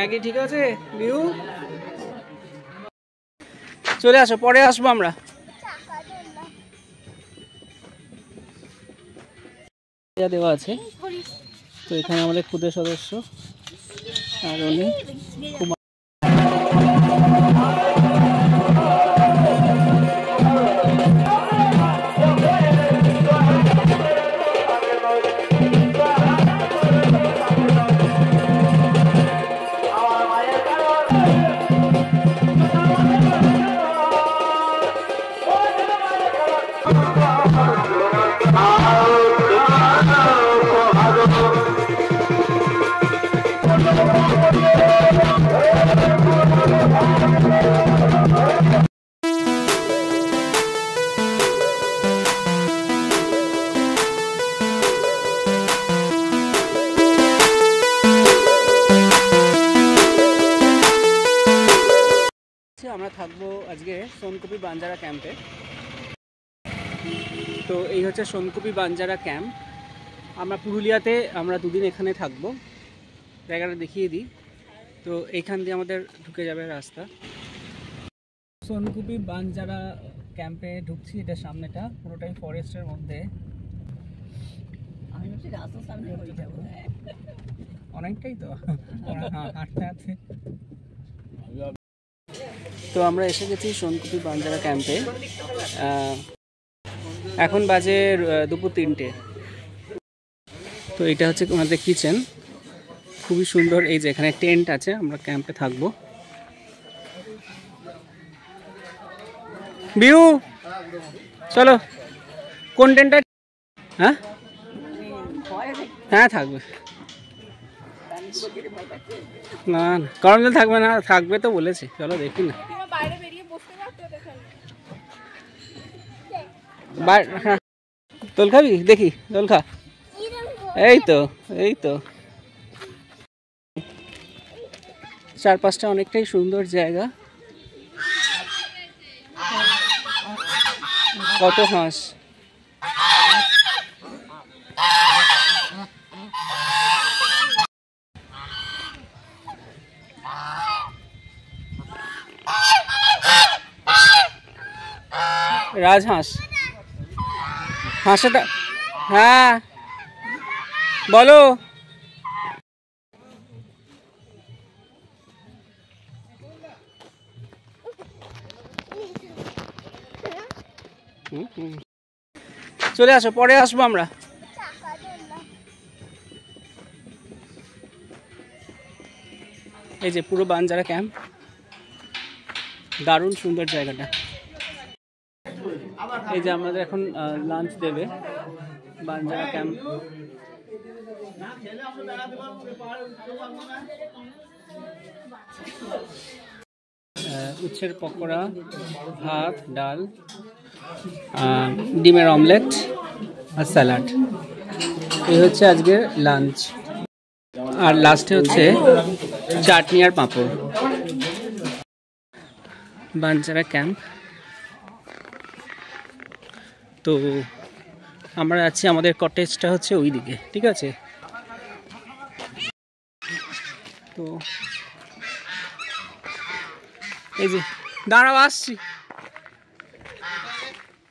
Maggi ঠিক আছে বিউ? চলে আসো, পরে আসবো আমরা। দেওয়া আছে তো এখানে আমাদের খুদের সদস্য আর উনি খুব আমরা থাকবো আজকে সোনকুপি বাঞ্জারা ক্যাম্পে। তো এই হচ্ছে সোনকুপি বাঞ্জারা ক্যাম্প। আমরা পুরুলিয়াতে আমরা দুদিন এখানে থাকবো। জায়গাটা দেখিয়ে দিই। তো এইখান দিয়ে আমাদের ঢুকে যাবে রাস্তা। সোনকুপি বাঞ্জারা ক্যাম্পে ঢুকছি। এটা সামনেটা পুরোটাই ফরেস্টের মধ্যে। আমি ভাবছি রাস্তার সামনে হয়ে যাবো, অনেকটাই তো হাঁটতে হাঁটতে। তো আমরা এসে গেছি সোনকুপি বাঞ্জারা ক্যাম্পে। এখন বাজে দুপুর 3টে। তো এটা হচ্ছে আমাদের কিচেন, খুবই সুন্দর। এই যে এখানে টেন্ট আছে, আমরা ক্যাম্পে থাকবো। বিউ চলো, কোন টেন্টটা? হ্যাঁ হ্যাঁ থাকবে না, গরম জল থাকবে না, থাকবে তো বলেছে। চলো দেখি না, হ্যাঁ দোল খাবি? দেখি দোল খা। এই তো এই তো চারপাশটা অনেকটাই সুন্দর জায়গা। কত হাঁস! রাজহাঁস, হাঁসটা। হ্যাঁ বলো। চলে আসো, পরে আসবো আমরা। এই যে পুরো বাঞ্জারা ক্যাম্প, দারুণ সুন্দর জায়গাটা। এই যে আমাদের এখন লাঞ্চ দেবে বাঞ্জারা ক্যাম্প। উচ্ছের পকোড়া, ভাত, ডাল, ডিমের অমলেট আর স্যালাড। এই হচ্ছে আজকের লাঞ্চ। আর লাস্টে হচ্ছে চাটনি আর পাঁপড়। বাঞ্জারা ক্যাম্প। তো আমরা আছি, আমাদের কটেজটা হচ্ছে ওই দিকে, ঠিক আছে? তো এই যে দাঁড়াও, আসছি।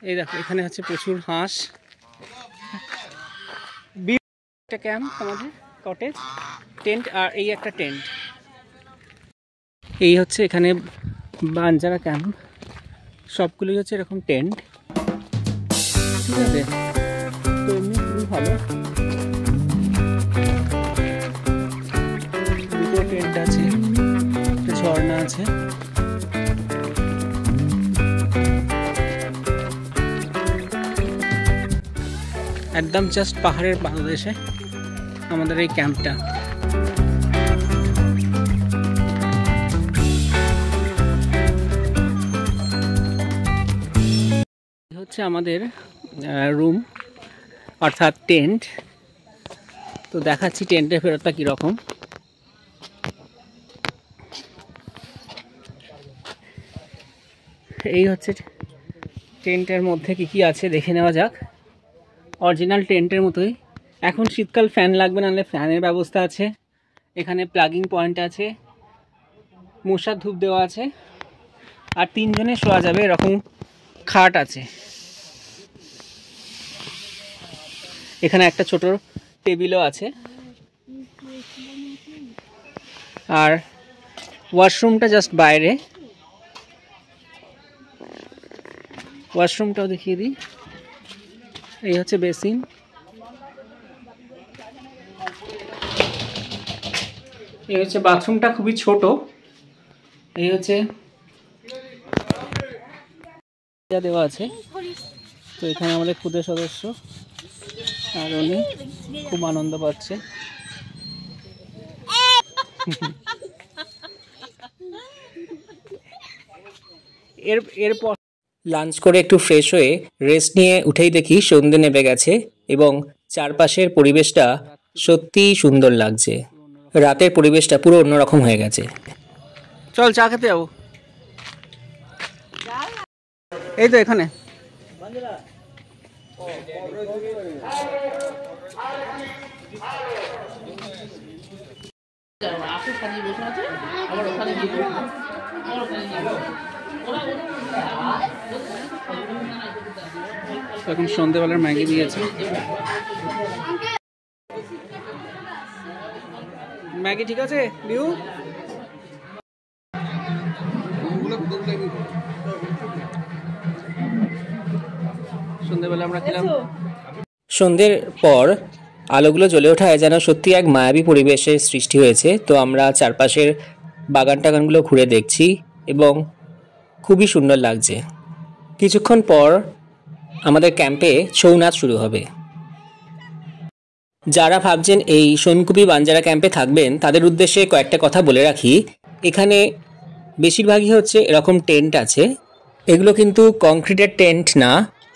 এই দেখো এখানে হচ্ছে প্রচুর হাঁস। একটা ক্যাম্প, আমাদের কটেজ, টেন্ট, আর এই একটা টেন্ট। এই হচ্ছে এখানে বাঞ্জারা ক্যাম্প, সবগুলোই হচ্ছে এরকম টেন্ট, ঠিক আছে? তো এমনি খুবই ভালো। দুটো টেন্ট আছে, একটা ঝর্ণা আছে। একদম জাস্ট পাহাড়ের পাদদেশে আমাদের এই ক্যাম্পটা। হচ্ছে আমাদের রুম, অর্থাৎ টেন্ট। তো দেখাচ্ছি টেন্টের ফেরতটা কীরকম। এই হচ্ছে টেন্টের মধ্যে কি কি আছে দেখে নেওয়া যাক। অরিজিনাল টেন্টের মতোই। এখন শীতকাল ফ্যান লাগবে, নাহলে ফ্যানের ব্যবস্থা আছে। এখানে প্লাগিং পয়েন্ট আছে, মশার ধূপ দেওয়া আছে, আর 3 জনে শোয়া যাবে এরকম খাট আছে। এখানে একটা ছোট টেবিলও আছে, আর ওয়াশরুমটা জাস্ট বাইরে। ওয়াশরুমটাও দেখিয়ে দিই। এই হচ্ছে বেসিন, এই হচ্ছে বাথরুমটা খুবই ছোট। এই হচ্ছে দেওয়া আছে। তো এখানে আমাদের ক্ষুদে সদস্য আর উনি খুব আনন্দ পাচ্ছে। এরপর লাঞ্চ করে একটু ফ্রেশ হয়ে রেস্ট নিয়ে উঠেই দেখি সন্ধ্যে নেমে গেছে এবং চারপাশের পরিবেশটা সত্যিই সুন্দর লাগছে। রাতের পরিবেশটা পুরো অন্যরকম হয়ে গেছে। চল চা খেতে যাবো। এই তো এখানে। এখন সন্ধ্যেবেলার ম্যাগি দিয়েছে। ম্যাগি ঠিক আছে লিউ? সন্ধ্যেবেলা আমরা খেলাম। সন্ধ্যের পর আলোগুলো জ্বলে ওঠায় যেন সত্যি এক মায়াবী পরিবেশের সৃষ্টি হয়েছে। তো আমরা চারপাশের বাগান টাগানগুলো ঘুরে দেখছি এবং খুবই সুন্দর লাগছে। কিছুক্ষণ পর আমাদের ক্যাম্পে ছৌ নাচ শুরু হবে। যারা ভাবছেন এই সোনকুপি বাঞ্জারা ক্যাম্পে থাকবেন তাদের উদ্দেশ্যে কয়েকটা কথা বলে রাখি। এখানে বেশিরভাগই হচ্ছে এরকম টেন্ট আছে। এগুলো কিন্তু কংক্রিটের টেন্ট না,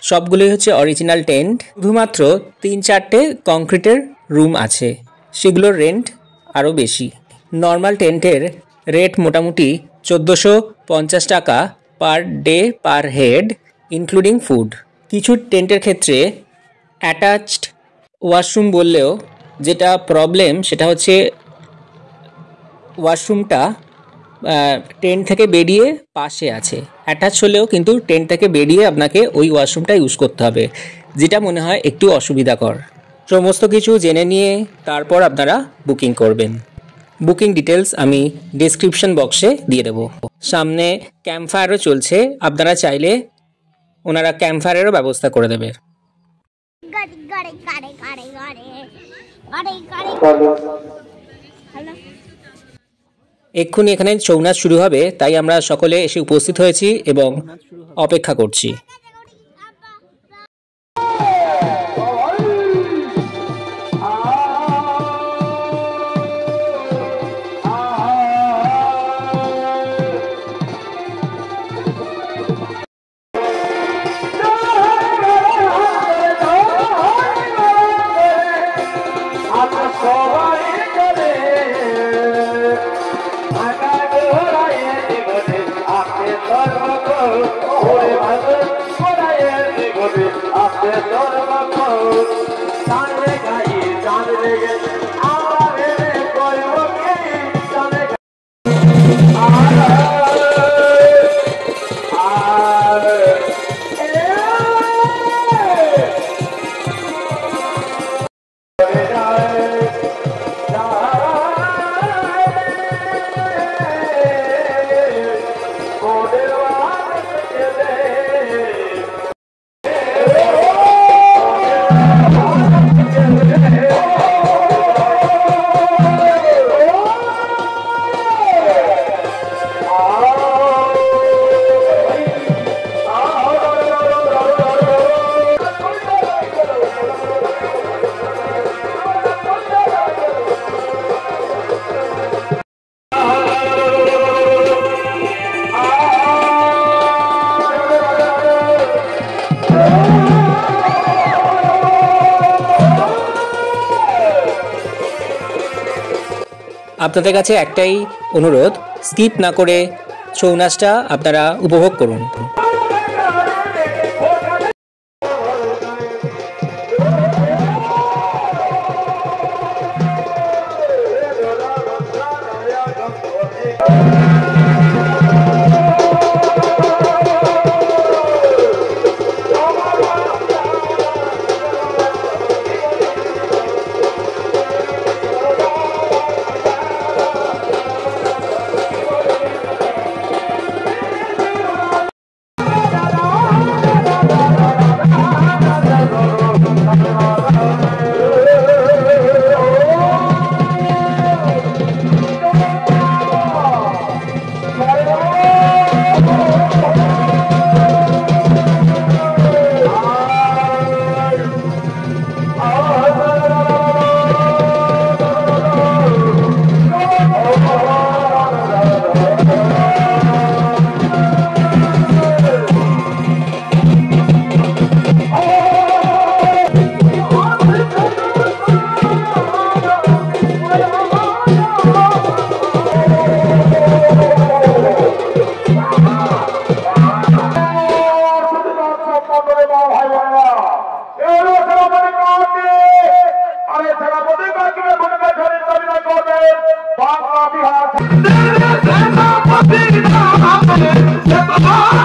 সবগুলোই হচ্ছে অরিজিনাল টেন্ট। শুধুমাত্র 3-4টে কংক্রিটের রুম আছে, সেগুলোর রেন্ট আরও বেশি। নর্মাল টেন্টের রেট মোটামুটি 1450 টাকা per day per head, including food. কিছু টেন্টের ক্ষেত্রে অ্যাটাচড ওয়াশরুম বললেও যেটা প্রবলেম সেটা হচ্ছে ওয়াশরুমটা টেন্ট থেকে বেরিয়ে পাশে আছে। অ্যাটাচ হলেও কিন্তু টেন্ট থেকে বেরিয়ে আপনাকে ওই ওয়াশরুমটা ইউজ করতে হবে, যেটা মনে হয় একটু অসুবিধাকর। সমস্ত কিছু জেনে নিয়ে তারপর আপনারা বুকিং করবেন। বুকিং ডিটেলস আমি ডেসক্রিপশন বক্সে দিয়ে দেবো। সামনে ক্যাম্পফায়ারও চলছে, আপনারা চাইলে ওনারা ক্যাম্পফায়ারেরও ব্যবস্থা করে দেবে। এক্ষুনি এখানে ছৌ নাচ শুরু হবে, তাই আমরা সকলে এসে উপস্থিত হয়েছি এবং অপেক্ষা করছি। আপনাদের কাছে একটাই অনুরোধ, স্কিপ না করে ছৌ নাচটা আপনারা উপভোগ করুন। Bye.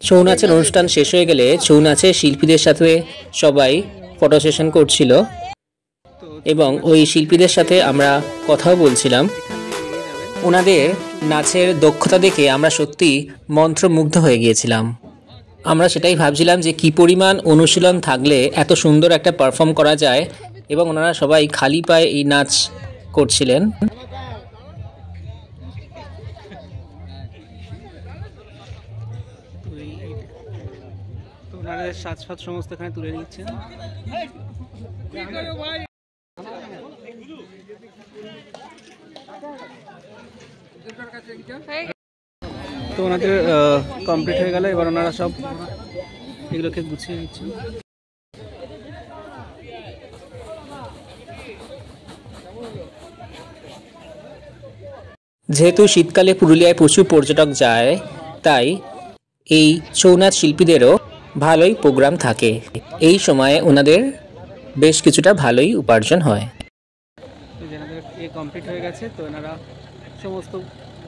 ছৌ নাচের অনুষ্ঠান শেষ হয়ে গেলে ছৌ নাচের শিল্পীদের সাথে সবাই ফটো সেশন করছিল এবং ওই শিল্পীদের সাথে আমরা কথাও বলছিলাম। ওনাদের নাচের দক্ষতা দেখে আমরা সত্যি মন্ত্রমুগ্ধ হয়ে গিয়েছিলাম। আমরা সেটাই ভাবছিলাম যে কী পরিমাণ অনুশীলন থাকলে এত সুন্দর একটা পারফর্ম করা যায়, এবং ওনারা সবাই খালি পায়ে এই নাচ করছিলেন। ওনাদের সাজফাজ সমস্ত এখানে তুলে নিচ্ছেন। তো ওনাদের কমপ্লিট হয়ে গেল, এবার ওনারা সব এগুলোকে গুছিয়ে নিচ্ছেন। যেহেতু শীতকালে পুরুলিয়ায় প্রচুর পর্যটক যায়, তাই এই ছৌ নাচ শিল্পীদেরও ভালোই প্রোগ্রাম থাকে। এই সময়ে ওনাদের বেশ কিছুটা ভালোই উপার্জন হয়। কমপ্লিট হয়ে গেছে, তো ওনারা সমস্ত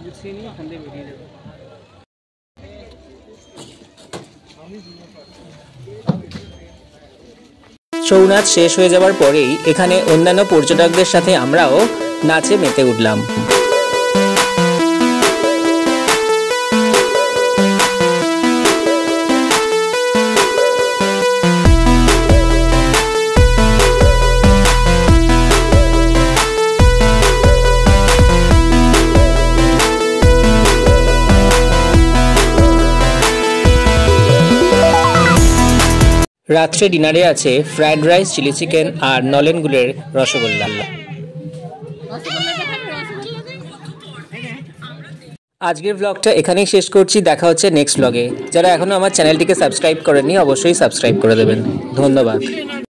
গুছিয়ে নিয়ে এখান থেকে বেরিয়ে যাবে। ছৌ নাচ শেষ হয়ে যাওয়ার পরেই এখানে অন্যান্য পর্যটকদের সাথে আমরাও নাচে মেতে উঠলাম। রাত্রে ডিনারে আছে ফ্রাইড রাইস, চিলি চিকেন আর নলেন গুড়ের রসগোল্লা। আজকের ব্লগটা এখানেই শেষ করছি। দেখা হচ্ছে নেক্সট ব্লগে। যারা এখনো আমার চ্যানেলটিকে সাবস্ক্রাইব করেননি অবশ্যই সাবস্ক্রাইব করে দেবেন। ধন্যবাদ।